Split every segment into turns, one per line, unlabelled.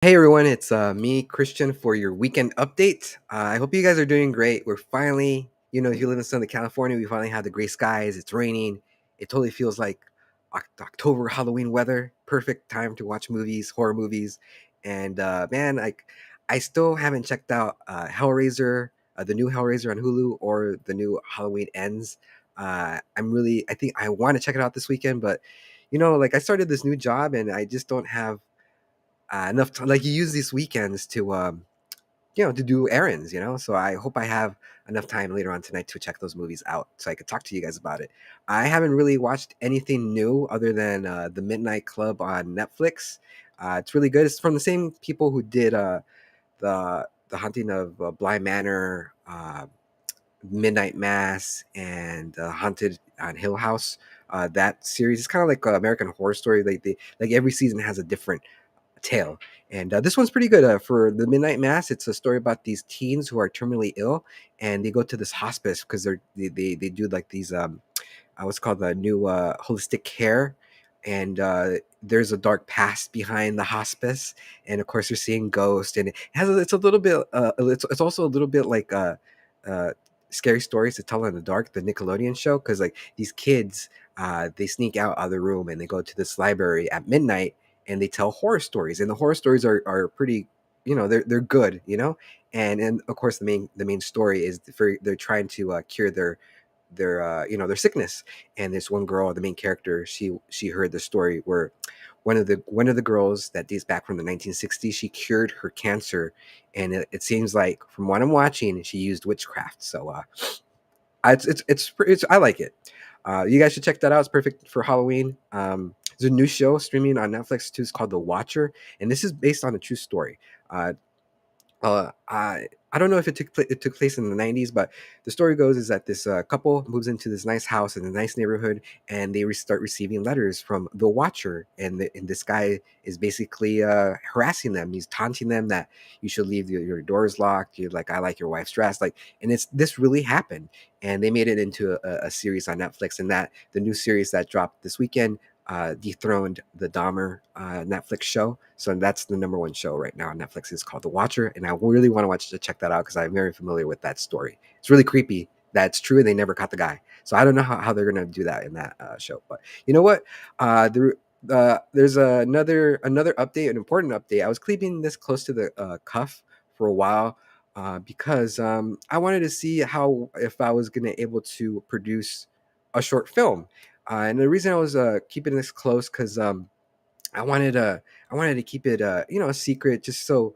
Hey everyone, it's me, Christian, for your weekend update. I hope you guys are doing great. We're finally, if you live in Southern California, we finally have the gray skies. It's raining. It totally feels like October Halloween weather. Perfect time to watch movies, horror movies. And man, I still haven't checked out Hellraiser, the new Hellraiser on Hulu, or the new Halloween Ends. I think I want to check it out this weekend, but I started this new job and I just don't have enough time. Like you use these weekends to to do errands, so I hope I have enough time later on tonight to check those movies out so I could talk to you guys about it. I haven't really watched anything new other than the Midnight Club on Netflix. It's really good. It's from the same people who did the Haunting of Bly Manor, Midnight Mass, and Haunted on Hill House. That series is kind of like American Horror Story. Like every season has a different tale. And this one's pretty good for the Midnight Mass. It's a story about these teens who are terminally ill, and they go to this hospice because they do like these what's called the new holistic care, and there's a dark past behind the hospice, and of course you're seeing ghosts, and it's a little bit it's also a little bit like uh, scary stories to tell in the dark, the Nickelodeon show, because like these kids they sneak out of the room and they go to this library at midnight and they tell horror stories, and the horror stories are pretty, they're good, and of course the main story is they're trying to cure their sickness. And this one girl, the main character, she heard the story where one of the girls that dates back from the 1960s, she cured her cancer, and it seems like from what I'm watching she used witchcraft. So it's I like it. You guys should check that out. It's perfect for Halloween. There's a new show streaming on Netflix too. It's called The Watcher, and this is based on a true story. Uh, I don't know if it took place in the 90s, but the story goes is that this couple moves into this nice house in a nice neighborhood, and they start receiving letters from the Watcher, and this guy is basically harassing them. He's taunting them that you should leave your doors locked. You're like, I like your wife's dress, like, and it's this really happened, and they made it into a series on Netflix, and that the new series that dropped this weekend dethroned the Dahmer Netflix show. So that's the number one show right now on Netflix. Is called The Watcher, and I really want to check that out because I'm very familiar with that story. It's really creepy. That's true. They never caught the guy, so I don't know how they're gonna do that in that show. But you know what? There's another update, an important update. I was keeping this close to the cuff for a while because I wanted to see how if I was gonna able to produce a short film, and the reason I was keeping this close because I wanted to I wanted to keep it a secret, just so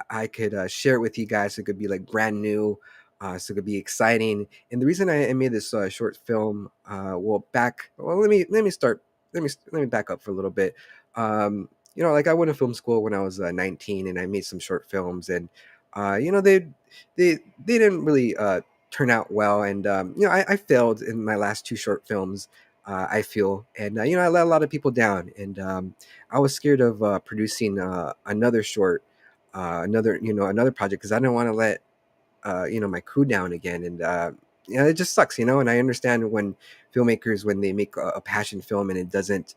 I could share it with you guys. So it could be like brand new, so it could be exciting. And the reason I made this short film, let me start. Let me back up for a little bit. Like I went to film school when I was 19, and I made some short films, and they didn't really turn out well, and I failed in my last two short films. I feel, and I let a lot of people down, and I was scared of producing another short, another project, because I didn't want to let my crew down again, and it just sucks, and I understand when filmmakers, when they make a passion film and it doesn't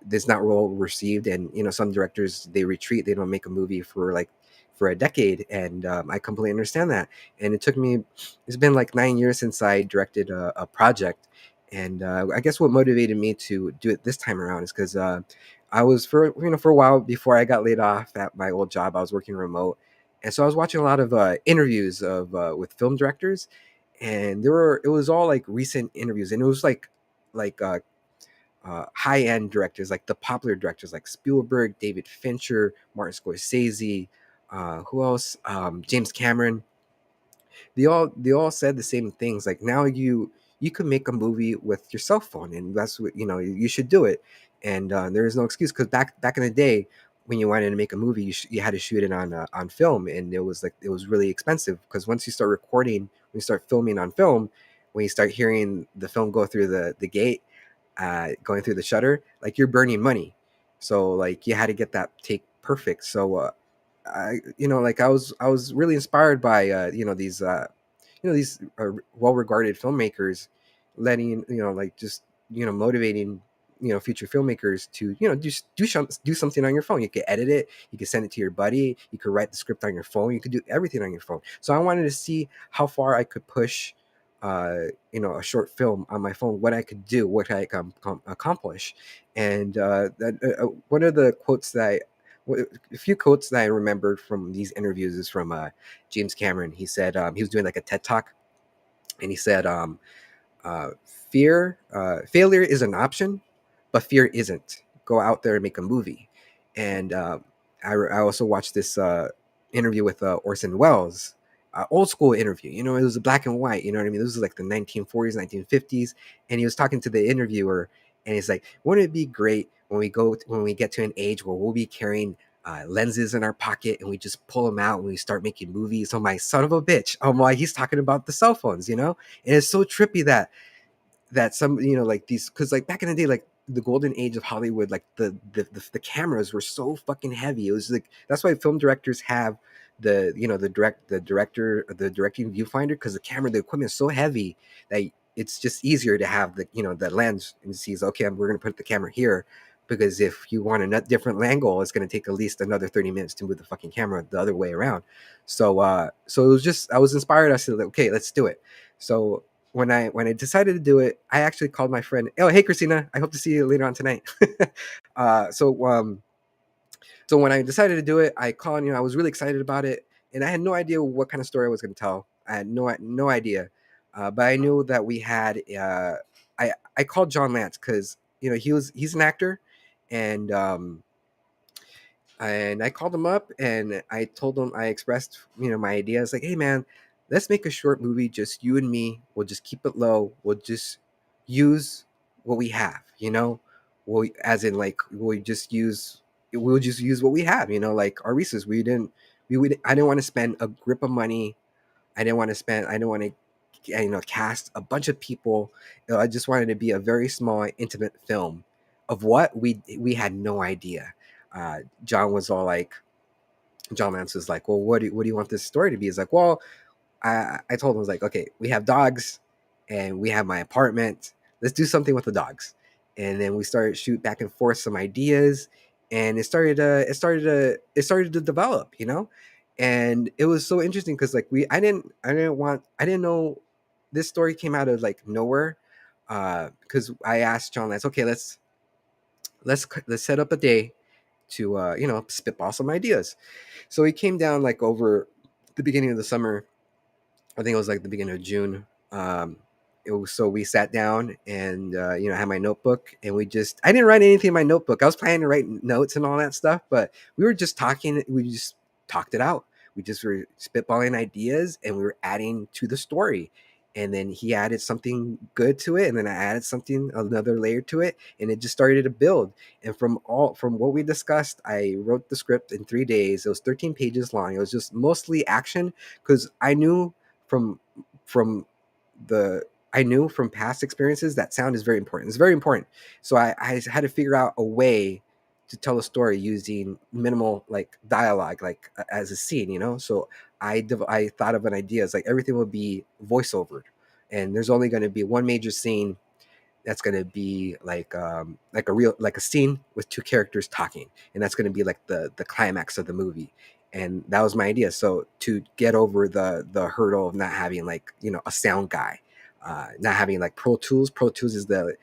it's not well received, and some directors, they retreat, they don't make a movie for like for a decade, and I completely understand that. And it's been like 9 years since I directed a project, and I guess what motivated me to do it this time around is because I was for a while before I got laid off at my old job, I was working remote, and so I was watching a lot of interviews of with film directors, and it was all like recent interviews, and it was like high end directors, like the popular directors like Spielberg, David Fincher, Martin Scorsese, who else? James Cameron. They all said the same things. Like now you can make a movie with your cell phone, and that's what you should do it. And there is no excuse, because back in the day, when you wanted to make a movie, you had to shoot it on film, and it was really expensive, because once you start recording, when you start filming on film, when you start hearing the film go through the gate, going through the shutter, like you're burning money. So like you had to get that take perfect. So I was really inspired by these well regarded filmmakers, letting like just motivating future filmmakers to just do something on your phone. You could edit it, you could send it to your buddy, you could write the script on your phone, you could do everything on your phone. So I wanted to see how far I could push a short film on my phone, what I could do, what I could accomplish. And one of the quotes that a few quotes that I remembered from these interviews is from James Cameron. He said he was doing like a TED talk, and he said, failure is an option, but fear isn't. Go out there and make a movie. And I also watched this interview with Orson Welles, old school interview. It was a black and white. You know what I mean? This was like the 1940s, 1950s, and he was talking to the interviewer, and he's like, "Wouldn't it be great when we get to an age where we'll be carrying lenses in our pocket and we just pull them out and we start making movies?" I'm like, son of a bitch. I'm like, he's talking about the cell phones, and it's so trippy that some like these, because like back in the day, like the golden age of Hollywood, like the cameras were so fucking heavy. It was like, that's why film directors have the directing viewfinder, because the equipment is so heavy that it's just easier to have the lens, and sees, okay, we're going to put the camera here, because if you want a different angle, it's going to take at least another 30 minutes to move the fucking camera the other way around. So it was just, I was inspired. I said, like, okay, let's do it. So when I decided to do it, I actually called my friend. Oh, hey, Christina, I hope to see you later on tonight. uh, so um, so when I decided to do it, I called. I was really excited about it, and I had no idea what kind of story I was going to tell. I had no idea, but I knew that we had. I called John Lance because he's an actor, and I called him up and I told him, I expressed, my ideas, like, hey man, let's make a short movie, just you and me. We'll just keep it low. We'll just use what we have, as in like we'll just use what we have, like our resources. I didn't want to spend a grip of money. I didn't want to cast a bunch of people. I just wanted to be a very small, intimate film of what we had no idea. John was all like, John Lance was like, well, what do you want this story to be? He's like, well, I told him, I was like, okay, we have dogs and we have my apartment. Let's do something with the dogs. And then we started shoot back and forth some ideas, and it started to develop, and it was so interesting because like I didn't know this story came out of like nowhere. Because I asked John Lance, okay, let's set up a day to spitball some ideas. So he came down like over the beginning of the summer. I think it was like the beginning of June. So we sat down and I had my notebook, and I didn't write anything in my notebook. I was planning to write notes and all that stuff, but we were just talking. We just talked it out. We just were spitballing ideas, and we were adding to the story. And then he added something good to it, and then I added another layer to it, and it just started to build. And from what we discussed, I wrote the script in 3 days. It was 13 pages long. It was just mostly action, because I knew from from the I knew from past experiences that sound is very important. It's very important. So I had to figure out a way to tell a story using minimal like dialogue, like as a scene, So I thought of an idea. It's like everything will be voiceovered, and there's only going to be one major scene that's going to be like a scene with two characters talking, and that's going to be like the climax of the movie. And that was my idea. So to get over the hurdle of not having like a sound guy, not having like Pro Tools is the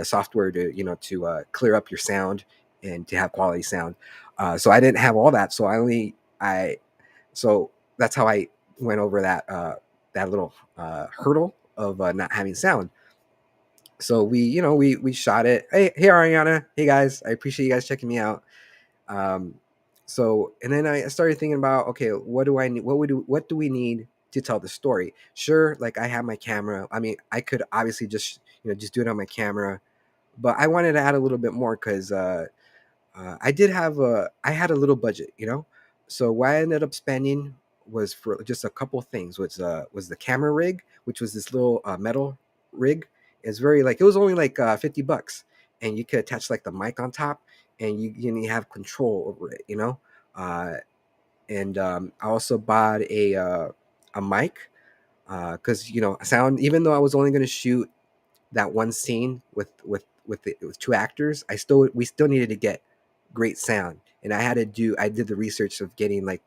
software to clear up your sound and to have quality sound. So I didn't have all that, so I so that's how I went over that little hurdle of not having sound. So we shot it. Hey Ariana, hey guys, I appreciate you guys checking me out. Um, and then I started thinking about, okay, what do I need? What do we need to tell the story? Sure, like I have my camera. I mean, I could obviously just do it on my camera, but I wanted to add a little bit more because I had a little budget, So what I ended up spending was for just a couple things. Was the camera rig, which was this little metal rig. It's very like, it was only like $50, and you could attach like the mic on top, and you have control over it, Uh, and I also bought a mic because sound. Even though I was only going to shoot that one scene with with two actors, we still needed to get great sound, and I did the research of getting, like,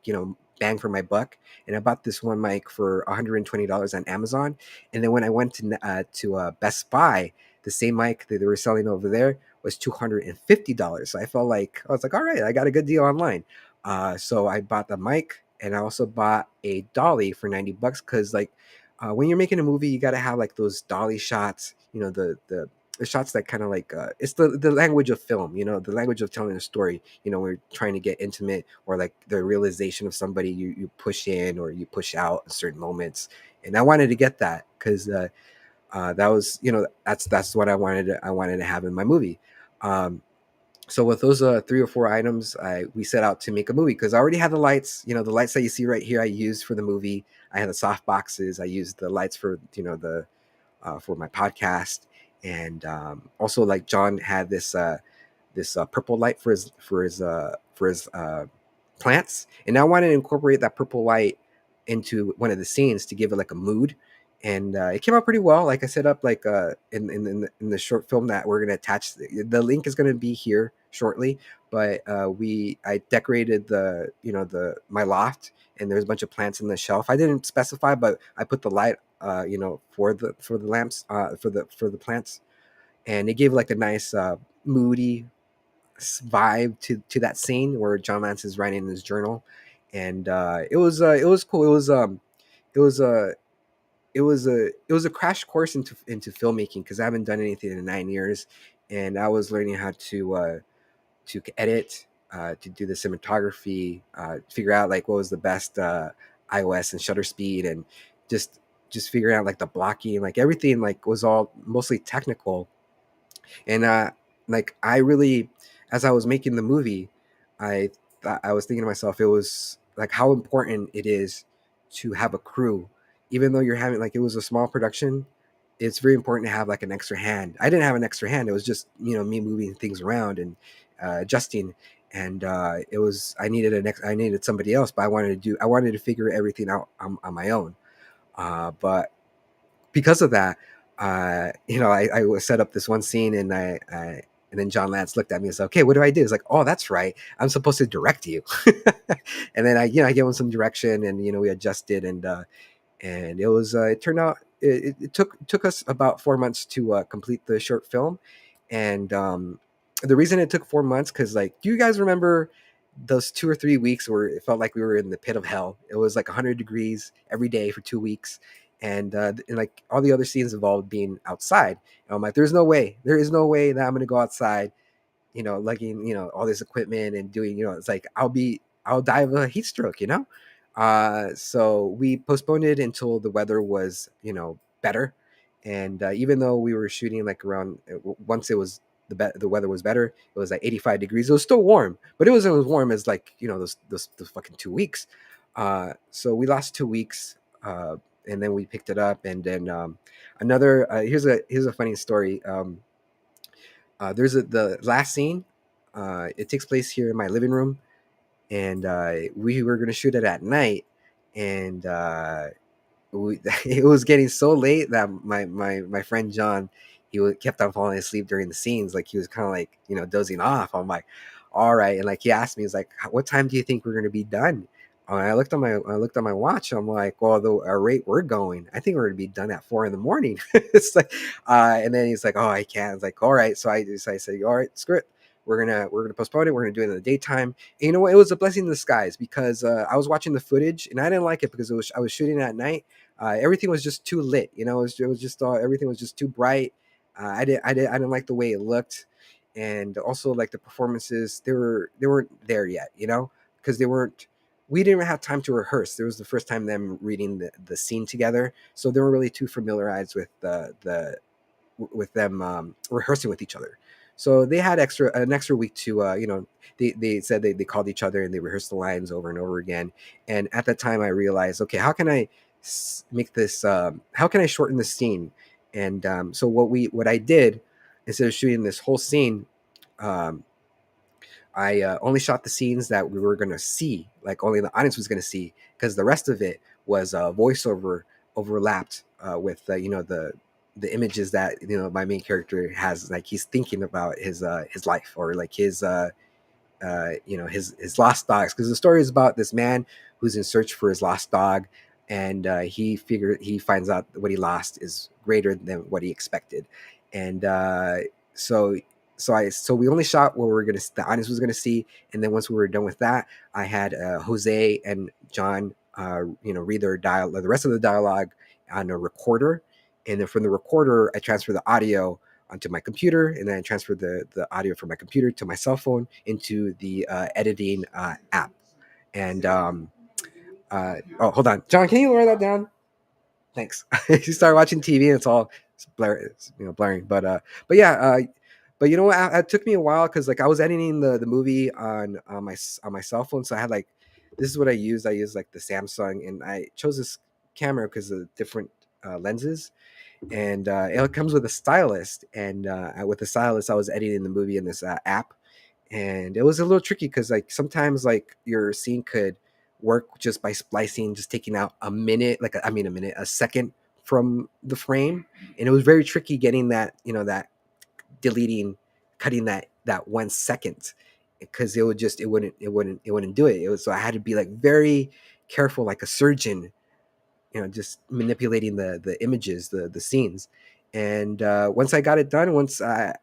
bang for my buck, and I bought this one mic for $120 on Amazon, and then when I went to Best Buy, the same mic that they were selling over there was $250. So I was like, all right, I got a good deal online. So I bought the mic, and I also bought a dolly for $90 because, like, when you're making a movie, you got to have like those dolly shots, the shots that kind of like, it's the language of film, the language of telling a story. We're trying to get intimate, or like the realization of somebody, you push in or you push out at certain moments. And I wanted to get that because that was, that's what I wanted to have in my movie. So with those 3 or 4 items, we set out to make a movie because I already had the lights. The lights that you see right here, I used for the movie. I had the soft boxes. I used the lights for the for my podcast, and also, like, John had this purple light for his plants, and I wanted to incorporate that purple light into one of the scenes to give it like a mood, and it came out pretty well. Like, I set up, like, in the short film that we're gonna attach. The link is gonna be here shortly, but we I decorated the my loft, and there's a bunch of plants in the shelf. I didn't specify, but I put the light, for the lamps, for the plants, and it gave like a nice moody vibe to that scene where John Lance is writing in his journal, and it was cool. It was a it was a crash course into filmmaking because I haven't done anything in 9 years, and I was learning how to edit, to do the cinematography, figure out like what was the best iOS and shutter speed, and just figuring out like the blocking, like everything, like, was all mostly technical. And like, I really, as I was making the movie, I was thinking to myself, it was like how important it is to have a crew, even though you're having, like, it was a small production. It's very important to have like an extra hand. I didn't have an extra hand. It was just, me moving things around and adjusting. And it was I needed somebody else, but I wanted to figure everything out on my own. But because of that, I was set up this one scene, and and then John Lance looked at me and said, "Okay, what do I do?" It's like, "Oh, that's right, I'm supposed to direct you." And then I gave him some direction, and we adjusted, and it turned out, it took us about 4 months to complete the short film, and the reason it took 4 months, because, like, do you guys remember those 2 or 3 weeks where it felt like we were in the pit of hell? It was like 100 degrees every day for 2 weeks, and like all the other scenes involved being outside. And I'm like, there is no way that I'm going to go outside, lugging, all this equipment and doing, it's like I'll die of a heat stroke, so we postponed it until the weather was, better. And even though we were shooting like around, once it was the weather was better, it was like 85 degrees. It was still warm, but it wasn't as warm as, like, those fucking 2 weeks. So we lost 2 weeks, and then we picked it up, and then another here's a funny story. There's the last scene. It takes place here in my living room, and we were going to shoot it at night, and it was getting so late that my friend John, kept on falling asleep during the scenes. Like, he was kind of like, dozing off. I'm like, all right. And like, he asked me, he's like, what time do you think we're going to be done? And I looked at my watch. I'm like, well, the our rate we're going, I think we're going to be done at 4 in the morning. It's like, and then he's like, oh, I can't. It's like, all right. So I said, all right, screw it. We're gonna postpone it. We're gonna do it in the daytime. And you know what? It was a blessing in disguise, because I was watching the footage and I didn't like it because I was shooting at night. Everything was just too lit. It was just everything was just too bright. I didn't like the way it looked, and also, like, the performances, they weren't there yet. Because they weren't. We didn't have time to rehearse. It was the first time them reading the scene together, so they were really too familiarized with with them rehearsing with each other. So they had an extra week to, they said they called each other and they rehearsed the lines over and over again. And at that time, I realized, okay, how can I make this? How can I shorten the scene? And so what I did, instead of shooting this whole scene, um, I only shot the scenes that we were going to see, like only the audience was going to see, because the rest of it was voiceover overlapped with the images that my main character has. Like he's thinking about his life, or like his lost dogs, because the story is about this man who's in search for his lost dog, and he finds out that what he lost is greater than what he expected. And so so we only shot what we were gonna the audience was gonna see, and then once we were done with that, I had Jose and John read the rest of the dialogue on a recorder, and then from the recorder I transfer the audio onto my computer, and then I transferred the audio from my computer to my cell phone into the editing app. And oh, hold on, John, can you lower that down? Thanks. You start watching TV and it's all blaring. But yeah, but you know what? It took me a while because like I was editing the movie on my cell phone, so I had like this is what I used. I used like the Samsung, and I chose this camera because of different lenses, and it comes with a stylus. And with the stylus I was editing the movie in this app, and it was a little tricky because like sometimes like your scene could work just by splicing, just taking out a minute, like I mean a minute, a second from the frame, and it was very tricky getting that, that deleting, cutting that 1 second, because it wouldn't do it. It was, so I had to be like very careful, like a surgeon, just manipulating the images, the scenes. And once I got it done, once I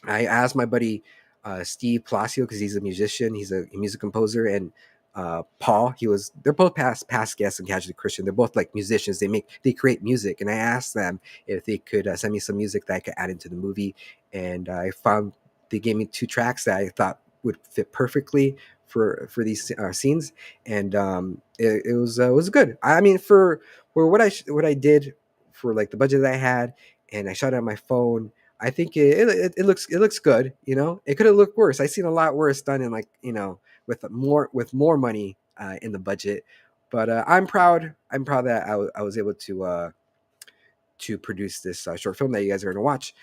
asked my buddy Steve Palacio, because he's a musician, he's a music composer, and Paul, they're both past guests in Casually Christian. They're both like musicians. They create music, and I asked them if they could send me some music that I could add into the movie, and I found they gave me 2 tracks that I thought would fit perfectly for these scenes, and it was good. I mean, for what I did, for like the budget that I had, and I shot it on my phone. I think it looks good. It could have looked worse. I've seen a lot worse done in, like, with more money in the budget. But I'm proud. I'm proud that I was able to produce this short film that you guys are going to watch,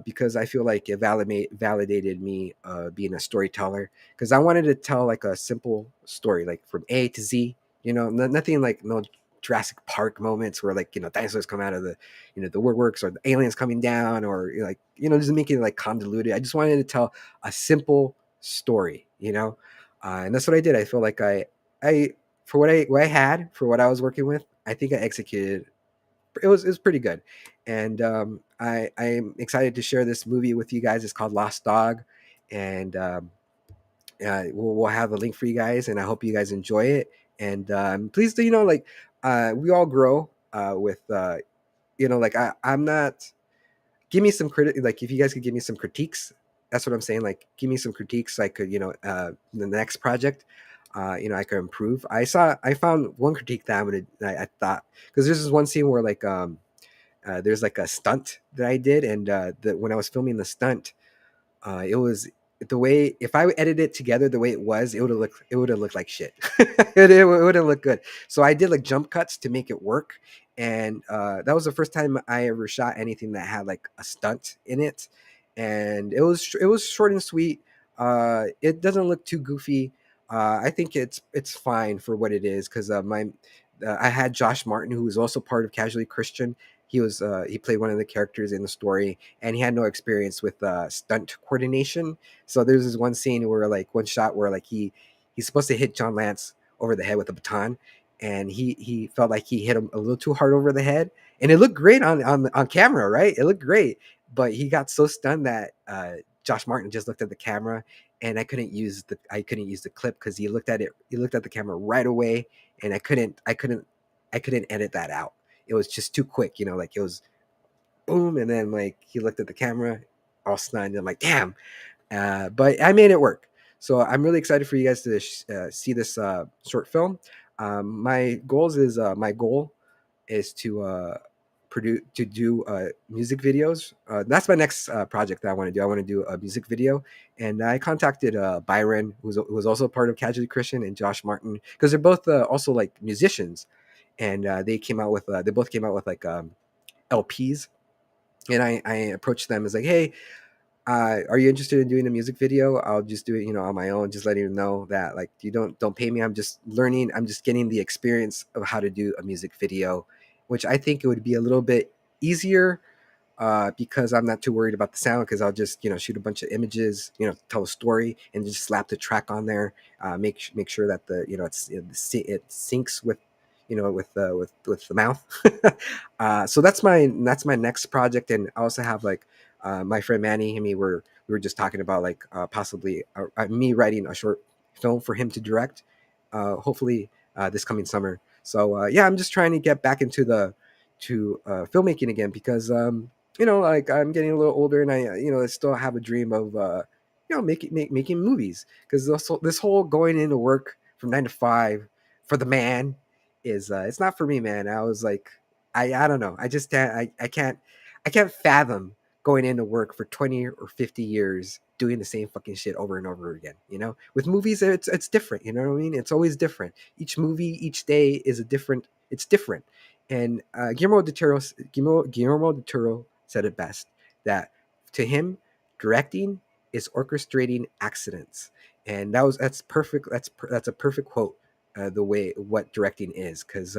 because I feel like it validated me being a storyteller, because I wanted to tell like a simple story, like from A to Z. Nothing like no Jurassic Park moments where, like, dinosaurs come out of the woodworks, or the aliens coming down, or just making it like convoluted. I just wanted to tell a simple story, and that's what I did. I feel like I for what I had, for what I was working with, I think I executed. It was pretty good, and I'm excited to share this movie with you guys. It's called Lost Dog, and we'll have a link for you guys, and I hope you guys enjoy it. And please do, like, we all grow with like, I'm not. Give me some credit. Like, if you guys could give me some critiques, that's what I'm saying. Like, give me some critiques, so I could, the next project, I could improve. I found one critique that I thought, because there's this one scene where, like, there's like a stunt that I did, and when I was filming the stunt, it was the way, if I edited it together the way it was, it would have looked like shit. It wouldn't look good. So I did like jump cuts to make it work, and that was the first time I ever shot anything that had like a stunt in it, and it was short and sweet. It doesn't look too goofy. I think it's fine for what it is, because I had Josh Martin, who was also part of Casually Christian. He played one of the characters in the story, and he had no experience with stunt coordination. So there's this one scene where, like, one shot where, like, he's supposed to hit John Lance over the head with a baton, and he felt like he hit him a little too hard over the head, and it looked great on camera, right? It looked great, but he got so stunned that Josh Martin just looked at the camera, and I couldn't use the clip, because he looked at the camera right away, and I couldn't edit that out. It was just too quick, like, it was boom, and then, like, he looked at the camera all stunned. I'm like, damn. But I made it work. So I'm really excited for you guys to see this short film. My goal is to do music videos. That's my next project that I want to do. I want to do a music video, and I contacted Byron, who was also part of Casually Christian, and Josh Martin, because they're both also like musicians, and they both came out with like LPs, and I approached them as like, hey, are you interested in doing a music video? I'll just do it, on my own, just letting them know that, like, you don't pay me. I'm just learning. I'm just getting the experience of how to do a music video, which I think it would be a little bit easier because I'm not too worried about the sound because I'll just shoot a bunch of images, tell a story, and just slap the track on there. Make sure that the it syncs with with the mouth. So that's my next project, and I also have like my friend Manny and me we were just talking about like possibly me writing a short film for him to direct, hopefully this coming summer. So yeah, I'm just trying to get back into the to filmmaking again because like I'm getting a little older and I still have a dream of making movies because this whole going into work from 9 to 5 for the man is it's not for me, man. I was like, I don't know. I just can't. I can't fathom going into work for 20 or 50 years doing the same fucking shit over and over again. With movies, it's different. You know what I mean? It's always different. Each movie, each day is a different. It's different. And Guillermo del Toro said it best that to him, directing is orchestrating accidents, and that's perfect. That's a perfect quote. The way what directing is, because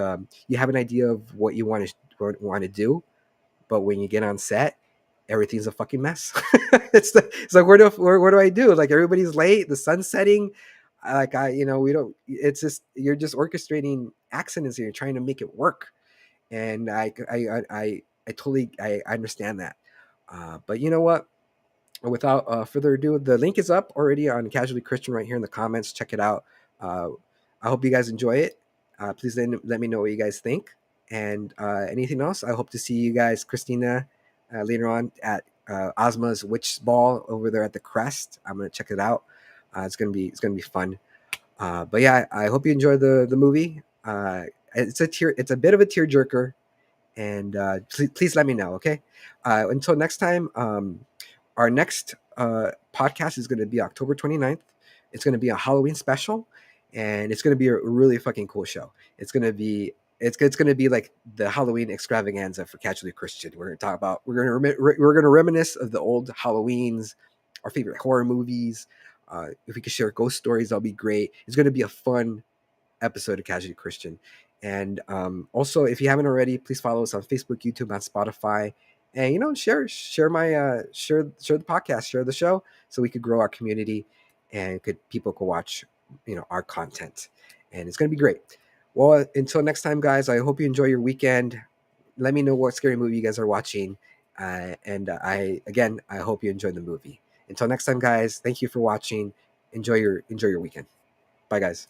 you have an idea of what you want to do, but when you get on set, everything's a fucking mess. It's like where do I do? Like everybody's late, the sun's setting. Like we don't. It's just you're just orchestrating accidents and you're trying to make it work, and I totally I understand that. But you know what? Without further ado, the link is up already on Casually Christian right here in the comments. Check it out. Uh, I hope you guys enjoy it. Please let me know what you guys think. And anything else, I hope to see you guys, Christina, later on at Ozma's Witch Ball over there at the Crest. I'm gonna check it out. It's gonna be fun. But yeah, I hope you enjoy the movie. It's a bit of a tearjerker, and please let me know. Okay. Until next time. Our next podcast is going to be October 29th. It's going to be a Halloween special, and it's going to be a really fucking cool show. It's going to be like the Halloween extravaganza for Casually Christian. We're going to talk about we're going to reminisce of the old Halloweens, our favorite horror movies. If we could share ghost stories, that'll be great. It's going to be a fun episode of Casually Christian. And also, if you haven't already, please follow us on Facebook, YouTube, and Spotify. And share my share the podcast, share the show, so we could grow our community, and people could watch our content, and it's gonna be great. Well, until next time, guys, I hope you enjoy your weekend. Let me know what scary movie you guys are watching, and I hope you enjoy the movie. Until next time, guys, thank you for watching. Enjoy your weekend. Bye, guys.